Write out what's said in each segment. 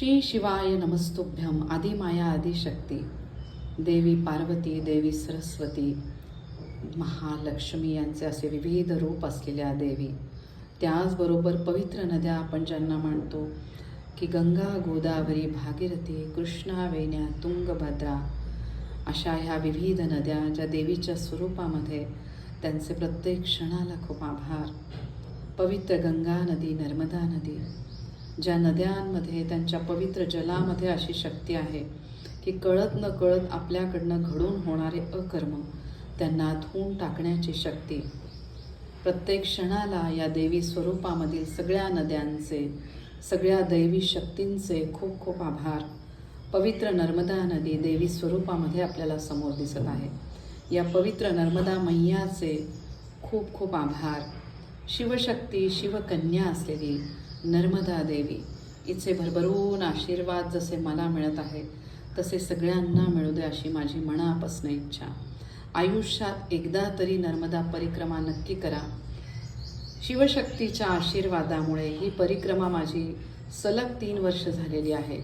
श्री शिवाय नमस्तुभ्यम. आदिमाया आदिशक्ती, देवी पार्वती, देवी सरस्वती, महालक्ष्मी यांचे असे विविध रूप असलेल्या देवी, त्याचबरोबर पवित्र नद्या आपण ज्यांना मानतो की गंगा, गोदावरी, भागीरथी, कृष्णा, वेण्या, तुंगभद्रा, अशा ह्या विविध नद्या ज्या देवीच्या स्वरूपामध्ये, त्यांचे प्रत्येक क्षणाला खूप आभार. पवित्र गंगा नदी, नर्मदा नदी, ज्या नद्यांमध्ये त्यांच्या पवित्र जलामध्ये अशी शक्ती आहे की कळत न कळत आपल्याकडनं घडून होणारे अकर्म त्यांना धुवून टाकण्याची शक्ती. प्रत्येक क्षणाला या देवी स्वरूपामधील सगळ्या नद्यांचे, सगळ्या दैवी शक्तींचे खूप खूप आभार. पवित्र नर्मदा नदी देवी स्वरूपामध्ये आपल्याला समोर दिसत आहे. या पवित्र नर्मदा मैयाचे खूप खूप आभार. शिवशक्ती, शिवकन्या असलेली नर्मदा देवी, हिचे भरभरून आशीर्वाद जसे मला मिळत आहे तसे सगळ्यांना मिळू दे अशी माझी मनापासून इच्छा. आयुष्यात एकदा तरी नर्मदा परिक्रमा नक्की करा. शिवशक्तीच्या आशीर्वादामुळे ही परिक्रमा माझी सलग 3 वर्ष झालेली आहे.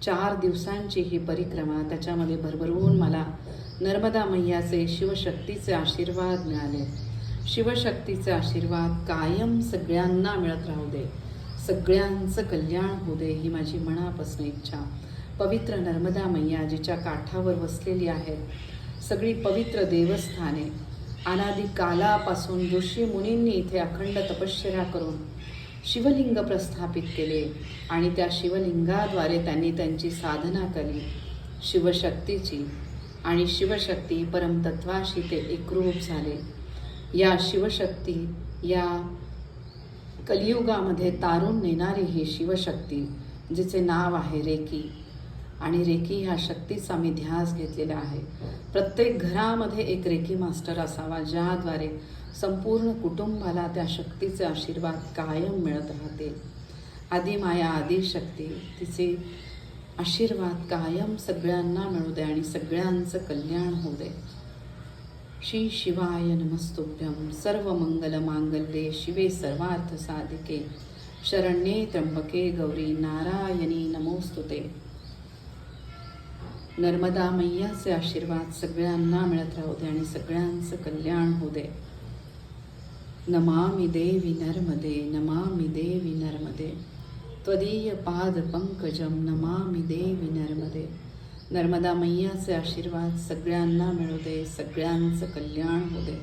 4 दिवसांची ही परिक्रमा, त्याच्यामध्ये भरभरून मला नर्मदा मैयाचे, शिवशक्तीचे आशीर्वाद मिळाले. शिवशक्तीचे आशीर्वाद कायम सगळ्यांना मिळत राहू दे, सगळ्यांचं कल्याण होऊ दे ही माझी मनापासून इच्छा. पवित्र नर्मदा मैया जिच्या काठावर वसलेली आहेत, सगळी पवित्र देवस्थाने, अनादी कालापासून ऋषी मुनींनी इथे अखंड तपश्चर्या करून शिवलिंग प्रस्थापित केले आणि त्या शिवलिंगाद्वारे त्यांनी त्यांची साधना केली शिवशक्तीची, आणि शिवशक्ती परमतत्वाशी ते एकरूप झाले. या शिवशक्ती, या कलियुगामध्ये तारून नेणारी ही शिवशक्ती, जिचे नाव आहे रेकी, आणि रेकी ह्या शक्तीचा मी ध्यास घेतलेला आहे. प्रत्येक घरामध्ये एक रेकी मास्टर असावा, ज्याद्वारे संपूर्ण कुटुंबाला त्या शक्तीचे आशीर्वाद कायम मिळत राहतील. आदिमाया आदिशक्ती, तिचे आशीर्वाद कायम सगळ्यांना मिळू दे आणि सगळ्यांचं कल्याण होऊ दे. श्री शिवाय नमस्तुभ्यम. सर्व मंगल मांगल्ये शिवे सर्वार्थ साधिके, शरण्ये त्र्यंबके गौरी नारायणी नमोस्तुते. नर्मदा मैयाचे आशीर्वाद सगळ्यांना मिळत राहू दे आणि सगळ्यांचं कल्याण होऊ दे. नमामि देवी नर्मदे, नमामि देवी नर्मदे, त्वदीय पाद पंकजम नमामि देवी नर्मदे. नर्मदा मैयाचे आशीर्वाद सगळ्यांना मिळू दे, सगळ्यांचं कल्याण होऊ दे.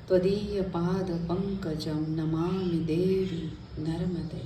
त्वदीय पाद पंकजम नमामि देवी नर्मदे.